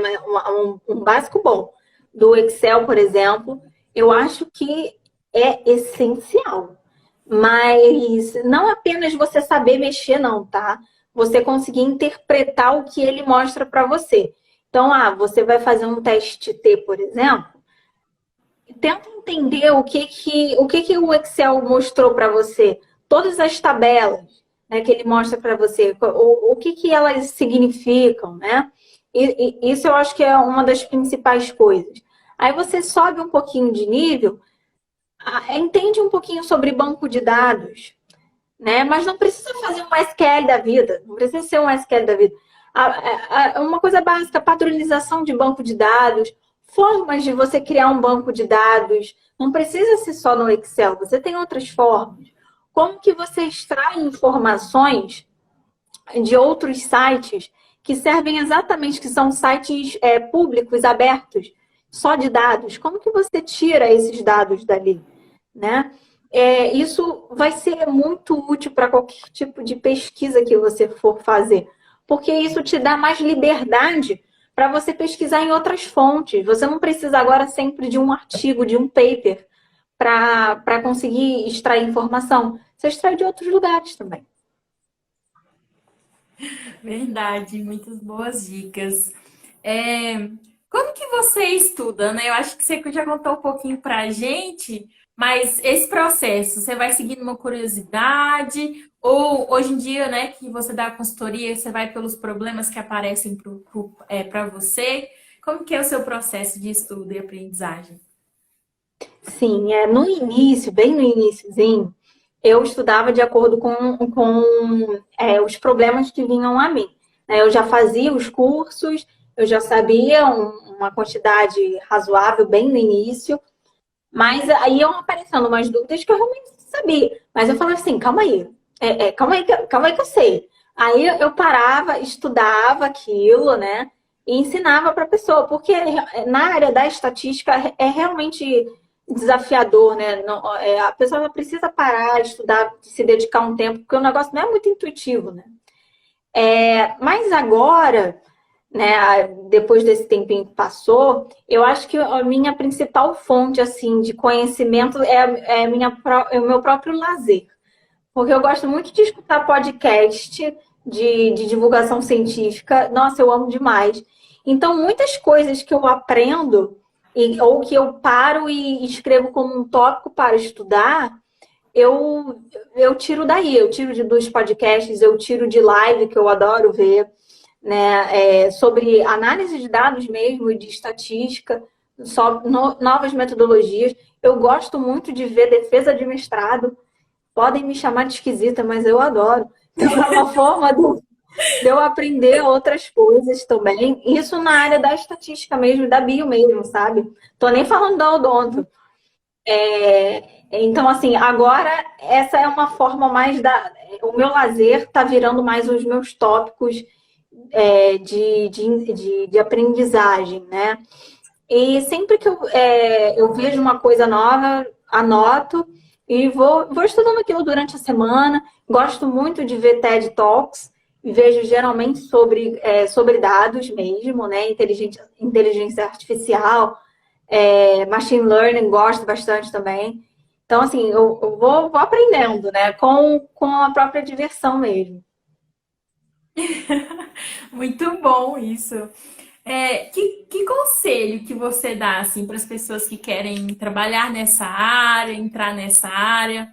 Speaker 2: Um básico bom do Excel, por exemplo, eu acho que é essencial. Mas não apenas você saber mexer, não, tá? Você conseguir interpretar o que ele mostra para você. Então, você vai fazer um teste T, por exemplo, tenta entender o que o Excel mostrou para você, todas as tabelas, né, que ele mostra para você, o que elas significam, né? E isso eu acho que é uma das principais coisas. Aí você sobe um pouquinho de nível, entende um pouquinho sobre banco de dados, né? Mas não precisa fazer um SQL da vida, não precisa ser um SQL da vida. Uma coisa básica, padronização de banco de dados, formas de você criar um banco de dados. Não precisa ser só no Excel, você tem outras formas. Como que você extrai informações de outros sites que servem exatamente, que são sites públicos, abertos, só de dados? Como que você tira esses dados dali, né? Isso vai ser muito útil para qualquer tipo de pesquisa que você for fazer, porque isso te dá mais liberdade para você pesquisar em outras fontes. Você não precisa agora sempre de um artigo, de um paper, para conseguir extrair informação. Você extrai de outros lugares também.
Speaker 1: Verdade, muitas boas dicas. É, como que você estuda, né? Eu acho que você já contou um pouquinho pra gente, mas esse processo, você vai seguindo uma curiosidade, ou hoje em dia, né, que você dá consultoria, você vai pelos problemas que aparecem para você? Como que é o seu processo de estudo e aprendizagem?
Speaker 2: Sim, no início, bem no iniciozinho, eu estudava de acordo com os problemas que vinham a mim, né? Eu já fazia os cursos, eu já sabia uma quantidade razoável bem no início, mas aí iam aparecendo umas dúvidas que eu realmente não sabia. Mas eu falava assim, calma aí, calma aí que eu sei. Aí eu parava, estudava aquilo, né? E ensinava para a pessoa, porque na área da estatística é realmente desafiador, né? A pessoa ela precisa parar, estudar, se dedicar um tempo, porque o negócio não é muito intuitivo, né? Mas agora, né, depois desse tempinho que passou, eu acho que a minha principal fonte assim de conhecimento é o meu próprio lazer. Porque eu gosto muito de escutar podcast de divulgação científica. Nossa, eu amo demais. Então, muitas coisas que eu aprendo, ou que eu paro e escrevo como um tópico para estudar, eu tiro daí. Eu tiro dos podcasts, eu tiro de live, que eu adoro ver, né? Sobre análise de dados mesmo e de estatística, novas metodologias. Eu gosto muito de ver defesa de mestrado. Podem me chamar de esquisita, mas eu adoro. Então, é uma forma de eu aprender outras coisas também. Isso na área da estatística mesmo, da bio mesmo, sabe? Tô nem falando da odonto. Então, assim, agora essa é uma forma mais da. O meu lazer tá virando mais os meus tópicos de aprendizagem, né? E sempre que eu vejo uma coisa nova, anoto e vou estudando aquilo durante a semana. Gosto muito de ver TED Talks, e vejo geralmente sobre dados mesmo, né? Inteligência artificial, machine learning, gosto bastante também. Então, assim, eu vou aprendendo, né? Com a própria diversão mesmo.
Speaker 1: Muito bom isso. Que conselho que você dá assim para as pessoas que querem trabalhar nessa área, entrar nessa área?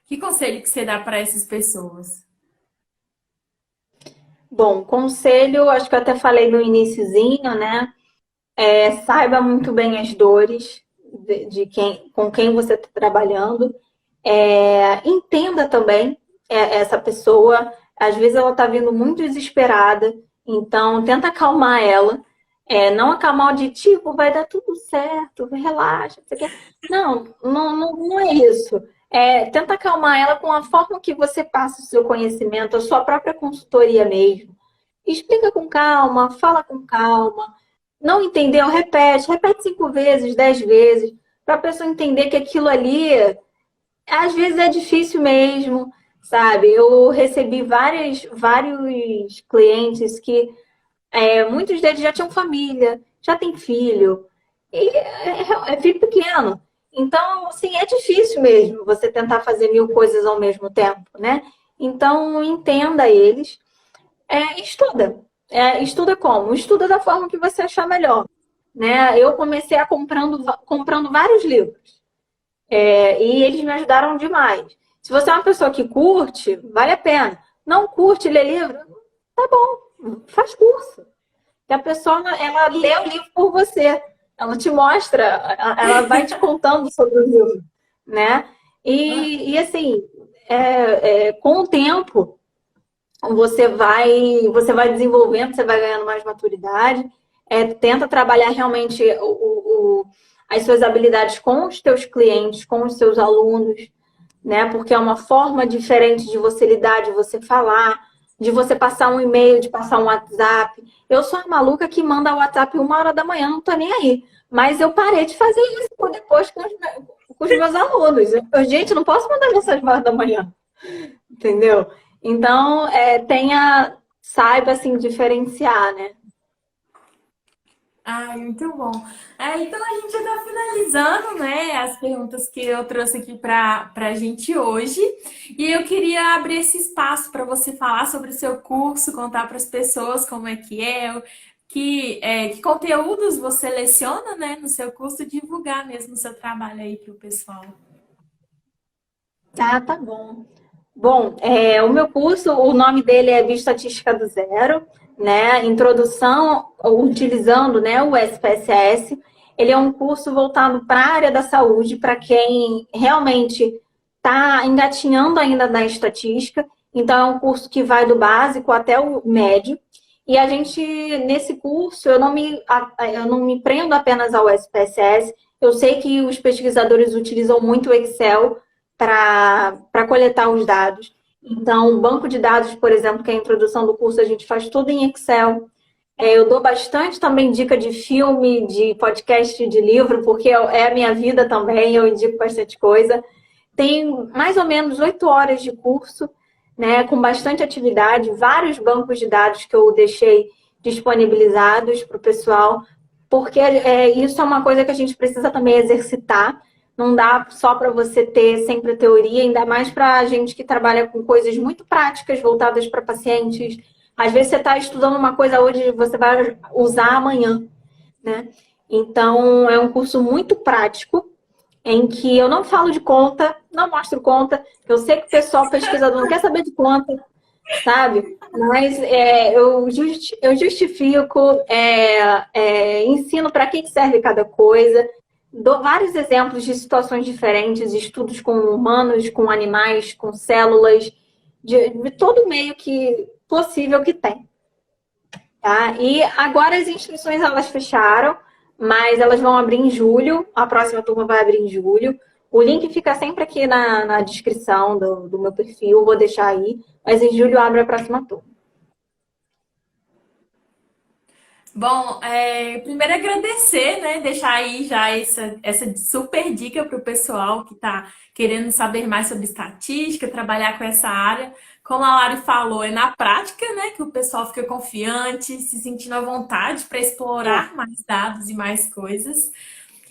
Speaker 1: Que conselho que você dá para essas pessoas?
Speaker 2: Bom, conselho, acho que eu até falei no iniciozinho, né? Saiba muito bem as dores de quem, com quem você está trabalhando. Entenda também essa pessoa. Às vezes ela está vindo muito desesperada, então tenta acalmar ela. Não acalmar de tipo, vai dar tudo certo, relaxa. Você quer... não é isso. Tenta acalmar ela com a forma que você passa o seu conhecimento, a sua própria consultoria mesmo. Explica com calma, fala com calma. Não entendeu? Repete, repete 5 vezes, 10 vezes, para a pessoa entender que aquilo ali, às vezes é difícil mesmo, sabe? Eu recebi vários clientes que muitos deles já tinham família, já tem filho, e é filho pequeno. Então, assim, é difícil mesmo você tentar fazer 1000 coisas ao mesmo tempo, né? Então, entenda eles, estuda. Estuda como? Estuda da forma que você achar melhor. Né? Eu comecei comprando vários livros. E eles me ajudaram demais. Se você é uma pessoa que curte, vale a pena. Não curte ler livro? Tá bom, faz curso. Que a pessoa, ela lê o livro por você. Ela te mostra, ela vai te contando sobre o livro, né? E assim, com o tempo, você vai desenvolvendo, você vai ganhando mais maturidade. Tenta trabalhar realmente as suas habilidades com os teus clientes, com os seus alunos, né? Porque é uma forma diferente de você lidar, de você falar, de você passar um e-mail, de passar um WhatsApp. Eu sou a maluca que manda WhatsApp 1 hora da manhã, não tô nem aí. Mas eu parei de fazer isso depois com os meus alunos. Gente, não posso mandar mensagem 1 hora da manhã, entendeu? Então, saiba assim diferenciar, né?
Speaker 1: Ai, muito bom. Então a gente já está finalizando, né, as perguntas que eu trouxe aqui para a gente hoje. E eu queria abrir esse espaço para você falar sobre o seu curso, contar para as pessoas como é que conteúdos você leciona, né, no seu curso, divulgar mesmo o seu trabalho aí para o pessoal.
Speaker 2: Tá bom. Bom, o meu curso, o nome dele é Bioestatística do Zero, né? Introdução utilizando, né, o SPSS. Ele é um curso voltado para a área da saúde, para quem realmente está engatinhando ainda na estatística. Então, é um curso que vai do básico até o médio. E a gente, nesse curso, eu não me prendo apenas ao SPSS. Eu sei que os pesquisadores utilizam muito o Excel para coletar os dados. Então, o banco de dados, por exemplo, que é a introdução do curso, a gente faz tudo em Excel. Eu dou bastante também dica de filme, de podcast, de livro, porque é a minha vida também, eu indico bastante coisa. Tem mais ou menos 8 horas de curso, né, com bastante atividade, vários bancos de dados que eu deixei disponibilizados para o pessoal, porque isso é uma coisa que a gente precisa também exercitar. Não dá só para você ter sempre a teoria, ainda mais para a gente que trabalha com coisas muito práticas voltadas para pacientes. Às vezes você está estudando uma coisa hoje e você vai usar amanhã, né? Então, é um curso muito prático, em que eu não falo de conta, não mostro conta. Eu sei que o pessoal pesquisador não quer saber de conta, sabe? Mas eu justifico, ensino para que serve cada coisa, dou vários exemplos de situações diferentes, estudos com humanos, com animais, com células, de todo meio que possível que tem. Tá? E agora as inscrições elas fecharam, mas elas vão abrir em julho. A próxima turma vai abrir em julho. O link fica sempre aqui na descrição do meu perfil, vou deixar aí. Mas em julho abre a próxima turma.
Speaker 1: Bom, primeiro agradecer, né? Deixar aí já essa super dica para o pessoal que está querendo saber mais sobre estatística, trabalhar com essa área. Como a Lari falou, é na prática, né, que o pessoal fica confiante, se sentindo à vontade para
Speaker 2: É,
Speaker 1: explorar mais dados e mais coisas.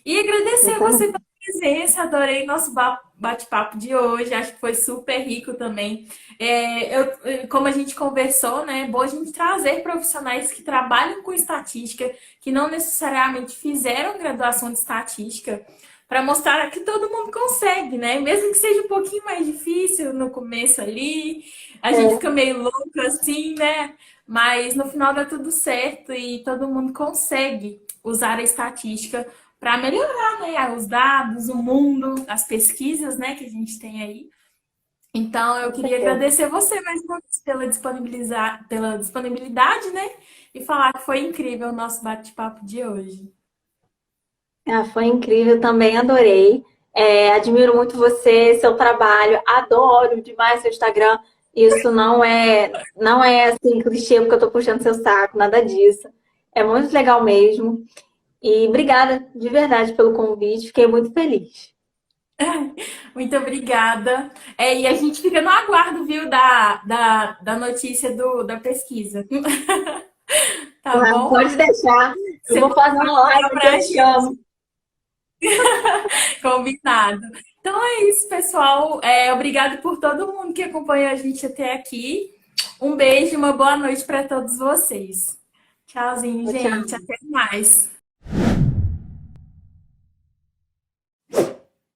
Speaker 1: E agradecer você
Speaker 2: exatamente.
Speaker 1: presença, adorei nosso bate-papo de hoje, acho que foi super rico também. Como a gente conversou, né, é bom a gente trazer profissionais que trabalham com estatística, que não necessariamente fizeram graduação de estatística, para mostrar que todo mundo consegue, né? Mesmo que seja um pouquinho mais difícil no começo ali, a gente
Speaker 2: É,
Speaker 1: fica meio louco assim, né? Mas no final dá tudo certo e todo mundo consegue usar a estatística para melhorar, né, os dados, o mundo, as pesquisas, né, que a gente tem aí. Então, eu
Speaker 2: com
Speaker 1: queria
Speaker 2: certeza.
Speaker 1: agradecer você mais uma vez pela disponibilidade, né, e falar que foi incrível o nosso bate-papo de hoje.
Speaker 2: Ah, foi incrível também, adorei. Admiro muito você, seu trabalho, adoro demais seu Instagram. Isso não é assim clichê porque eu tô puxando seu saco, nada disso. É muito legal mesmo. E obrigada de verdade pelo convite, fiquei muito feliz.
Speaker 1: Muito obrigada. E a gente fica no aguardo, viu, da notícia da pesquisa. Tá
Speaker 2: Ah,
Speaker 1: bom?
Speaker 2: pode deixar, eu
Speaker 1: Você
Speaker 2: vou fazer uma
Speaker 1: mandar
Speaker 2: live que
Speaker 1: pra
Speaker 2: eu te
Speaker 1: gente.
Speaker 2: amo.
Speaker 1: Combinado. Então é isso, pessoal. Obrigado por todo mundo que acompanhou a gente até aqui. Um beijo e uma boa noite para todos vocês. Tchauzinho,
Speaker 2: Tchau,
Speaker 1: gente.
Speaker 2: tchau.
Speaker 1: Até mais.